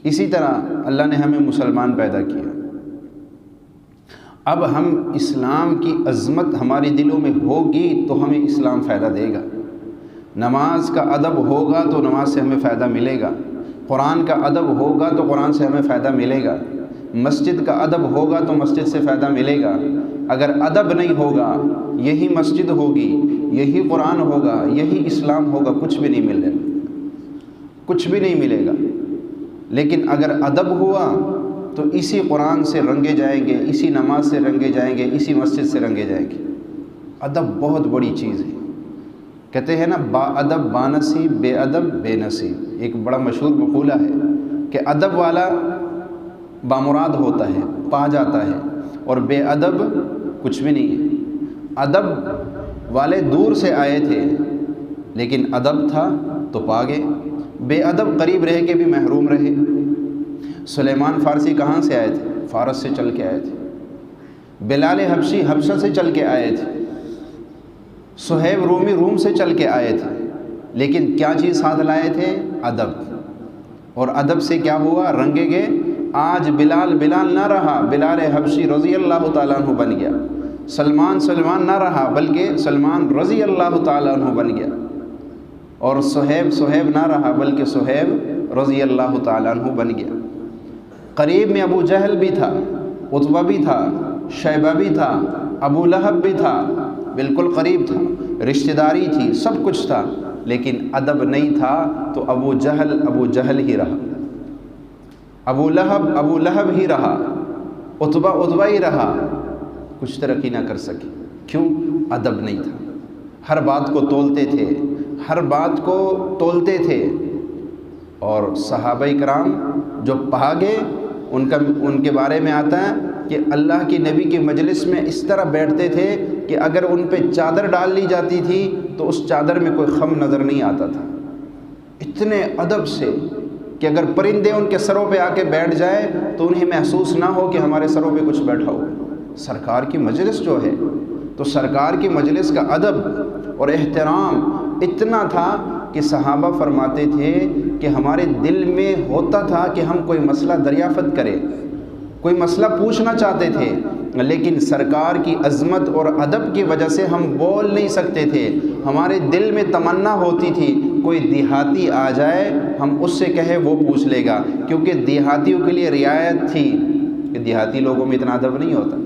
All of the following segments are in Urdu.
اسی طرح اللہ نے ہمیں مسلمان پیدا کیا، اب ہم اسلام کی عظمت ہمارے دلوں میں ہوگی تو ہمیں اسلام فائدہ دے گا۔ نماز کا ادب ہوگا تو نماز سے ہمیں فائدہ ملے گا، قرآن کا ادب ہوگا تو قرآن سے ہمیں فائدہ ملے گا، مسجد کا ادب ہوگا تو مسجد سے فائدہ ملے گا۔ اگر ادب نہیں ہوگا، یہی مسجد ہوگی، یہی قرآن ہوگا، یہی اسلام ہوگا، کچھ بھی نہیں ملے گا، کچھ بھی نہیں ملے گا۔ لیکن اگر ادب ہوا تو اسی قرآن سے رنگے جائیں گے، اسی نماز سے رنگے جائیں گے، اسی مسجد سے رنگے جائیں گے۔ ادب بہت بڑی چیز ہے۔ کہتے ہیں نا، با ادب بانصیب، بے ادب بے نصیب۔ ایک بڑا مشہور مقولہ ہے کہ ادب والا بامراد ہوتا ہے، پا جاتا ہے، اور بے ادب کچھ بھی نہیں ہے۔ ادب والے دور سے آئے تھے لیکن ادب تھا تو پا گئے، بے ادب قریب رہ کے بھی محروم رہے۔ سلیمان فارسی کہاں سے آئے تھے؟ فارس سے چل کے آئے تھے۔ بلال حبشی حبشہ سے چل کے آئے تھے۔ صہیب رومی روم سے چل کے آئے تھے، لیکن کیا چیز ساتھ لائے تھے؟ ادب۔ اور ادب سے کیا ہوا؟ رنگے گئے۔ آج بلال نہ رہا، بلال حبشی رضی اللہ تعالیٰ عنہ بن گیا۔ سلمان نہ رہا، بلکہ سلمان رضی اللہ تعالیٰ عنہ بن گیا۔ اور صہیب نہ رہا، بلکہ صہیب رضی اللہ تعالیٰ عنہ بن گیا۔ قریب میں ابو جہل بھی تھا، عتبہ بھی تھا، شیبہ بھی تھا، ابو لہب بھی تھا، بالکل قریب تھا، رشتہ داری تھی، سب کچھ تھا، لیکن ادب نہیں تھا تو ابو جہل ہی رہا، ابو لہب ہی رہا، عتبہ ہی رہا، کچھ ترقی نہ کر سکے۔ کیوں؟ ادب نہیں تھا۔ ہر بات کو تولتے تھے، اور صحابہ کرام جو پا گئے ان کے بارے میں آتا ہے کہ اللہ کے نبی کے مجلس میں اس طرح بیٹھتے تھے کہ اگر ان پہ چادر ڈال لی جاتی تھی تو اس چادر میں کوئی خم نظر نہیں آتا تھا۔ اتنے ادب سے کہ اگر پرندے ان کے سروں پہ آ کے بیٹھ جائے تو انہیں محسوس نہ ہو کہ ہمارے سروں پہ کچھ بیٹھا ہو۔ سرکار کی مجلس جو ہے، تو سرکار کی مجلس کا ادب اور احترام اتنا تھا کہ صحابہ فرماتے تھے کہ ہمارے دل میں ہوتا تھا کہ ہم کوئی مسئلہ دریافت کریں، کوئی مسئلہ پوچھنا چاہتے تھے، لیکن سرکار کی عظمت اور ادب کی وجہ سے ہم بول نہیں سکتے تھے۔ ہمارے دل میں تمنا ہوتی تھی کوئی دیہاتی آ جائے، ہم اس سے کہے وہ پوچھ لے گا، کیونکہ دیہاتیوں کے لیے رعایت تھی کہ دیہاتی لوگوں میں اتنا ادب نہیں ہوتا،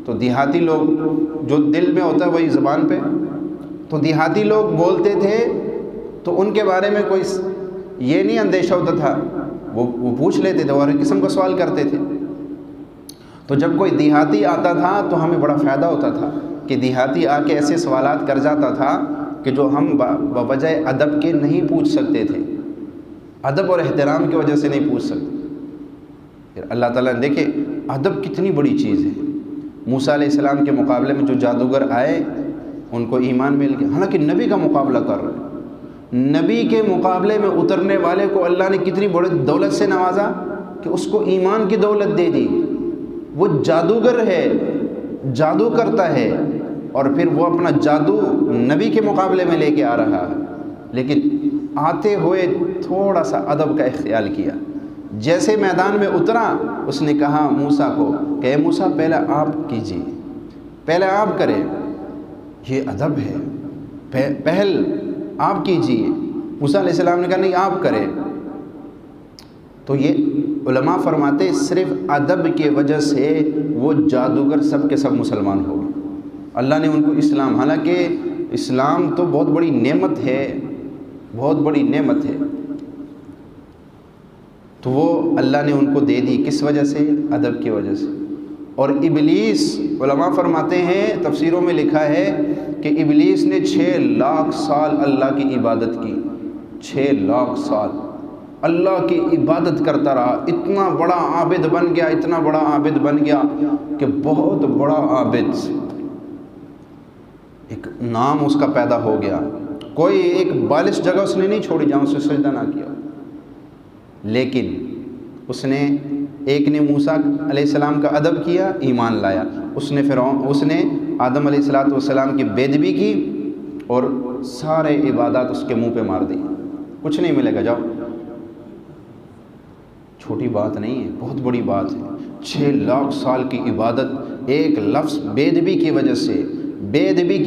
تو دیہاتی لوگ جو دل میں ہوتا ہے وہی زبان پہ، تو دیہاتی لوگ بولتے تھے تو ان کے بارے میں کوئی یہ نہیں اندیشہ ہوتا تھا، وہ پوچھ لیتے تھے اور ہر قسم کا سوال کرتے تھے۔ تو جب کوئی دیہاتی آتا تھا تو ہمیں بڑا فائدہ ہوتا تھا کہ دیہاتی آ کے ایسے سوالات کر جاتا تھا کہ جو ہم بوجہ ادب کے نہیں پوچھ سکتے تھے، ادب اور احترام کی وجہ سے نہیں پوچھ سکتے۔ پھر اللہ تعالیٰ نے دیکھے ادب کتنی بڑی چیز ہے۔ موسیٰ علیہ السلام کے مقابلے میں جو جادوگر آئے ان کو ایمان مل گیا، حالانکہ نبی کا مقابلہ کر رہے ہیں۔ نبی کے مقابلے میں اترنے والے کو اللہ نے کتنی بڑی دولت سے نوازا کہ اس کو ایمان کی دولت دے دی۔ وہ جادوگر ہے، جادو کرتا ہے، اور پھر وہ اپنا جادو نبی کے مقابلے میں لے کے آ رہا ہے، لیکن آتے ہوئے تھوڑا سا ادب کا اختیار کیا۔ جیسے میدان میں اترا اس نے کہا موسیٰ کو کہ اے موسیٰ پہلے آپ کیجیے، پہلے آپ کریں، یہ ادب ہے، پہل آپ کیجیے۔ موسیٰ علیہ السلام نے کہا نہیں آپ کریں۔ تو یہ علماء فرماتے صرف ادب کی وجہ سے وہ جادوگر سب کے سب مسلمان ہو گئے۔ اللہ نے ان کو اسلام، حالانکہ اسلام تو بہت بڑی نعمت ہے، بہت بڑی نعمت ہے، تو وہ اللہ نے ان کو دے دی، کس وجہ سے؟ ادب کی وجہ سے۔ اور ابلیس، علماء فرماتے ہیں تفسیروں میں لکھا ہے کہ ابلیس نے 6 لاکھ سال اللہ کی عبادت کی، 6 لاکھ سال اللہ کی عبادت کرتا رہا، اتنا بڑا عابد بن گیا، اتنا بڑا عابد بن گیا کہ بہت بڑا عابد، ایک نام اس کا پیدا ہو گیا۔ کوئی ایک بالش جگہ اس نے نہیں چھوڑی جہاں اسے سجدہ نہ کیا، لیکن اس نے ایک نے موسیٰ علیہ السلام کا ادب کیا، ایمان لایا، اس نے آدم علیہ السلام کی بے ادبی کی اور سارے عبادات اس کے منہ پہ مار دی، کچھ نہیں ملے گا، جاؤ۔ چھوٹی بات نہیں ہے، بہت بڑی بات ہے۔ 6 لاکھ سال کی عبادت ایک لفظ بے ادبی کی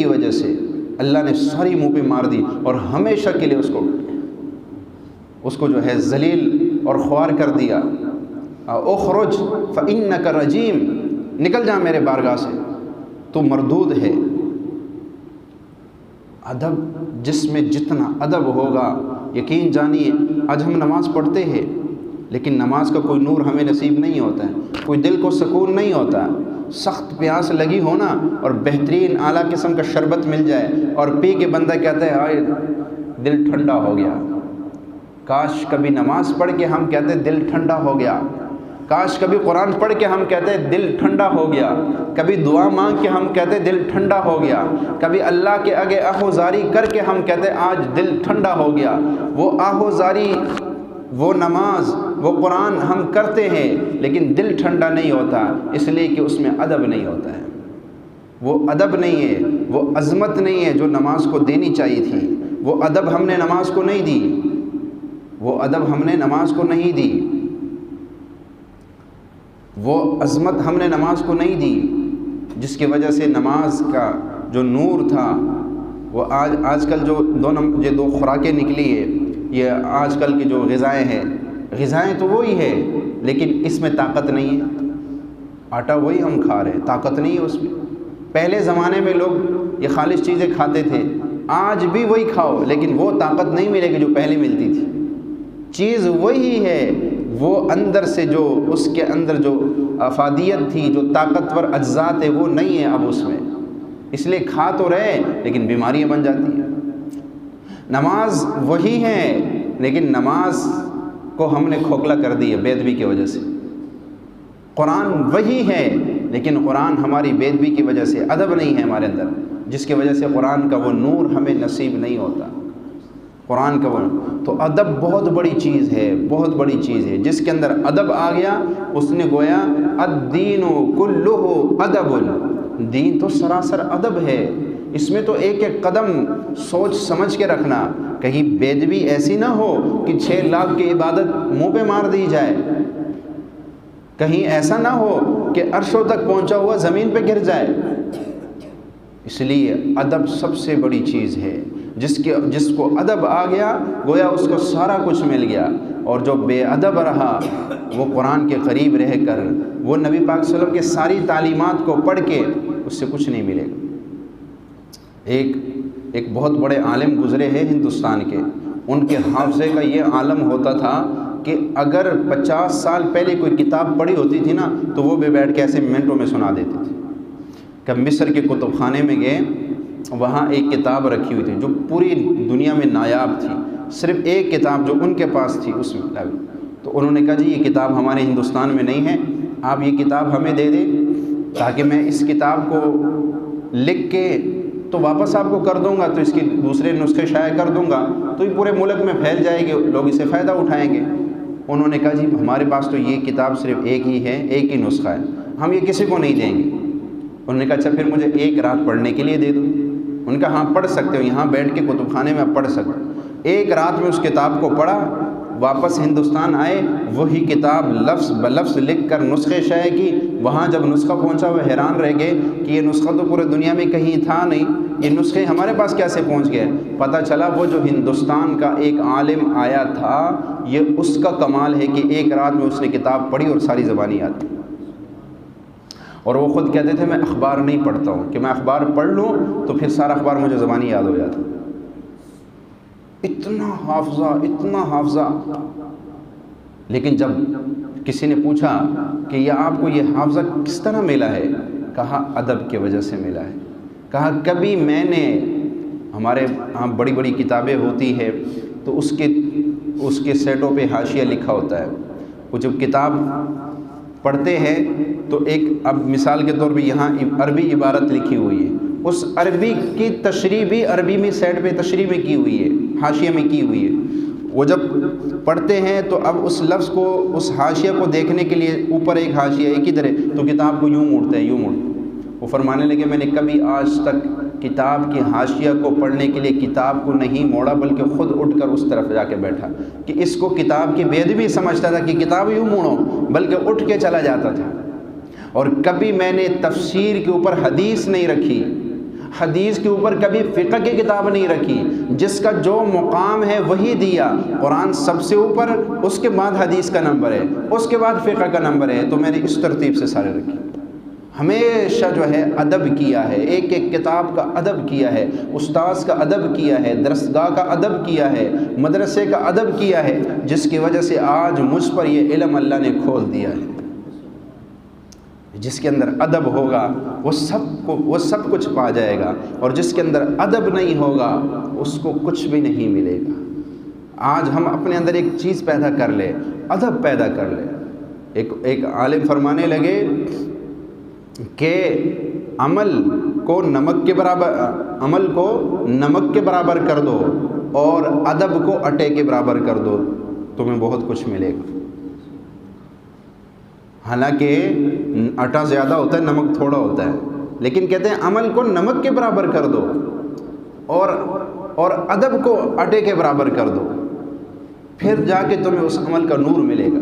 وجہ سے اللہ نے ساری منہ پہ مار دی، اور ہمیشہ کے لیے اس کو جو ہے ذلیل اور خوار کر دیا۔ اخرج فإنک رجیم، نکل جا میرے بارگاہ سے، تو مردود ہے۔ ادب، جس میں جتنا ادب ہوگا، یقین جانیے آج ہم نماز پڑھتے ہیں لیکن نماز کا کوئی نور ہمیں نصیب نہیں ہوتا ہے، کوئی دل کو سکون نہیں ہوتا۔ سخت پیاس لگی ہونا اور بہترین اعلیٰ قسم کا شربت مل جائے اور پی کے بندہ کہتا ہے ہائے دل ٹھنڈا ہو گیا۔ کاش کبھی نماز پڑھ کے ہم کہتے دل ٹھنڈا ہو گیا، کاش کبھی قرآن پڑھ کے ہم کہتے دل ٹھنڈا ہو گیا، کبھی دعا مانگ کے ہم کہتے دل ٹھنڈا ہو گیا، کبھی اللہ کے آگے آہوزاری کر کے ہم کہتے آج دل ٹھنڈا ہو گیا۔ وہ آہوزاری، وہ نماز، وہ قرآن ہم کرتے ہیں لیکن دل ٹھنڈا نہیں ہوتا، اس لیے کہ اس میں ادب نہیں ہوتا ہے۔ وہ ادب نہیں ہے، وہ عظمت نہیں ہے جو نماز کو دینی چاہیے تھی۔ وہ ادب ہم نے نماز کو نہیں دی، وہ ادب ہم نے نماز کو نہیں دی، وہ عظمت ہم نے نماز کو نہیں دی، جس کی وجہ سے نماز کا جو نور تھا وہ آج کل جو دو خوراکیں نکلی ہے، یہ آج کل کی جو غذائیں ہیں، غذائیں تو وہی ہے لیکن اس میں طاقت نہیں ہے۔ آٹا وہی ہم کھا رہے ہیں، طاقت نہیں ہے اس میں۔ پہلے زمانے میں لوگ یہ خالص چیزیں کھاتے تھے، آج بھی وہی کھاؤ لیکن وہ طاقت نہیں ملے گی جو پہلے ملتی تھی۔ چیز وہی ہے، وہ اندر سے جو اس کے اندر جو افادیت تھی، جو طاقتور اجزاء تھے، وہ نہیں ہے اب اس میں، اس لیے کھا تو رہے لیکن بیماریاں بن جاتی ہیں۔ نماز وہی ہے لیکن نماز کو ہم نے کھوکھلا کر دی ہے بے ادبی کی وجہ سے۔ قرآن وہی ہے لیکن قرآن ہماری بے ادبی کی وجہ سے، ادب نہیں ہے ہمارے اندر، جس کی وجہ سے قرآن کا وہ نور ہمیں نصیب نہیں ہوتا۔ قرآن کا وہ، تو ادب بہت بڑی چیز ہے، بہت بڑی چیز ہے۔ جس کے اندر ادب آ گیا اس نے گویا الدین کلہ ادب، دین تو سراسر ادب ہے۔ اس میں تو ایک ایک قدم سوچ سمجھ کے رکھنا، کہیں بے ادبی ایسی نہ ہو کہ 6 لاکھ کی عبادت منہ پہ مار دی جائے، کہیں ایسا نہ ہو کہ عرشوں تک پہنچا ہوا زمین پہ گر جائے۔ اس لیے ادب سب سے بڑی چیز ہے، جس کو ادب آ گیا گویا اس کو سارا کچھ مل گیا، اور جو بے ادب رہا وہ قرآن کے قریب رہ کر، وہ نبی پاک صلی اللہ علیہ وسلم کے ساری تعلیمات کو پڑھ کے اس سے کچھ نہیں ملے گا۔ ایک بہت بڑے عالم گزرے ہیں ہندوستان کے، ان کے حافظے کا یہ عالم ہوتا تھا کہ اگر 50 سال پہلے کوئی کتاب پڑھی ہوتی تھی نا تو وہ بھی بیٹھ کے ایسے منٹوں میں سنا دیتے تھے۔ کہ مصر کے کتب خانے میں گئے، وہاں ایک کتاب رکھی ہوئی تھی جو پوری دنیا میں نایاب تھی، صرف ایک کتاب جو ان کے پاس تھی اس میں، تو انہوں نے کہا جی یہ کتاب ہمارے ہندوستان میں نہیں ہے، آپ یہ کتاب ہمیں دے دیں تاکہ میں اس کتاب کو لکھ کے تو واپس آپ کو کر دوں گا، تو اس کے دوسرے نسخے شائع کر دوں گا تو یہ پورے ملک میں پھیل جائے گی، لوگ اسے فائدہ اٹھائیں گے۔ انہوں نے کہا جی ہمارے پاس تو یہ کتاب صرف ایک ہی ہے، ایک ہی نسخہ ہے، ہم یہ کسی کو نہیں دیں گے۔ انہوں نے کہا اچھا پھر مجھے ایک رات پڑھنے کے لیے دے دو۔ ان کا ہاں پڑھ سکتے ہو، یہاں بیٹھ کے کتب خانے میں آپ پڑھ سکتے ہو۔ ایک رات میں اس کتاب کو پڑھا، واپس ہندوستان آئے، وہی کتاب لفظ بلفظ لکھ کر نسخے شائع کی۔ وہاں جب نسخہ پہنچا وہ حیران رہ گئے کہ یہ نسخہ تو پورے دنیا میں کہیں تھا نہیں، یہ نسخے ہمارے پاس کیسے پہنچ گئے؟ پتہ چلا وہ جو ہندوستان کا ایک عالم آیا تھا، یہ اس کا کمال ہے کہ ایک رات میں اس نے کتاب پڑھی اور ساری زبانی آتی۔ اور وہ خود کہتے تھے میں اخبار نہیں پڑھتا ہوں، کہ میں اخبار پڑھ لوں تو پھر سارا اخبار مجھے زبانی یاد ہو جاتا۔ اتنا حافظہ، لیکن جب کسی نے پوچھا کہ یہ آپ کو یہ حافظہ کس طرح ملا ہے، کہا ادب کی وجہ سے ملا ہے۔ کہا کبھی میں نے، ہمارے ہاں بڑی بڑی کتابیں ہوتی ہے تو اس کے سیٹوں پہ حاشیہ لکھا ہوتا ہے، وہ جب کتاب پڑھتے ہیں تو ایک، اب مثال کے طور پہ یہاں عربی عبارت لکھی ہوئی ہے، اس عربی کی تشریح بھی عربی میں سیٹ پہ تشریح میں کی ہوئی ہے، حاشیہ میں کی ہوئی ہے۔ وہ جب پڑھتے ہیں تو اب اس لفظ کو، اس حاشیہ کو دیکھنے کے لیے اوپر ایک حاشیہ ایک ہی طرح، تو کتاب کو یوں موڑتے ہیں، یوں موڑتے ہیں۔ وہ فرمانے لگے میں نے کبھی آج تک کتاب کی حاشیہ کو پڑھنے کے لیے کتاب کو نہیں موڑا بلکہ خود اٹھ کر اس طرف جا کے بیٹھا، کہ اس کو کتاب کی بےادبی سمجھتا تھا کہ کتاب یوں موڑو، بلکہ اٹھ کے چلا جاتا تھا۔ اور کبھی میں نے تفسیر کے اوپر حدیث نہیں رکھی، حدیث کے اوپر کبھی فقہ کی کتاب نہیں رکھی، جس کا جو مقام ہے وہی دیا۔ قرآن سب سے اوپر، اس کے بعد حدیث کا نمبر ہے، اس کے بعد فقہ کا نمبر ہے، تو میں نے اس ترتیب سے سارے رکھی۔ ہمیشہ جو ہے ادب کیا ہے، ایک ایک کتاب کا ادب کیا ہے، استاذ کا ادب کیا ہے، درسگاہ کا ادب کیا ہے، مدرسے کا ادب کیا ہے، جس کی وجہ سے آج مجھ پر یہ علم اللہ نے کھول دیا ہے۔ جس کے اندر ادب ہوگا وہ سب کچھ پا جائے گا، اور جس کے اندر ادب نہیں ہوگا اس کو کچھ بھی نہیں ملے گا۔ آج ہم اپنے اندر ایک چیز پیدا کر لیں، ادب پیدا کر لیں۔ ایک عالم فرمانے لگے کہ عمل کو نمک کے برابر کر دو اور ادب کو آٹے کے برابر کر دو، تمہیں بہت کچھ ملے گا۔ حالانکہ آٹا زیادہ ہوتا ہے، نمک تھوڑا ہوتا ہے، لیکن کہتے ہیں عمل کو نمک کے برابر کر دو اور ادب کو آٹے کے برابر کر دو، پھر جا کے تمہیں اس عمل کا نور ملے گا۔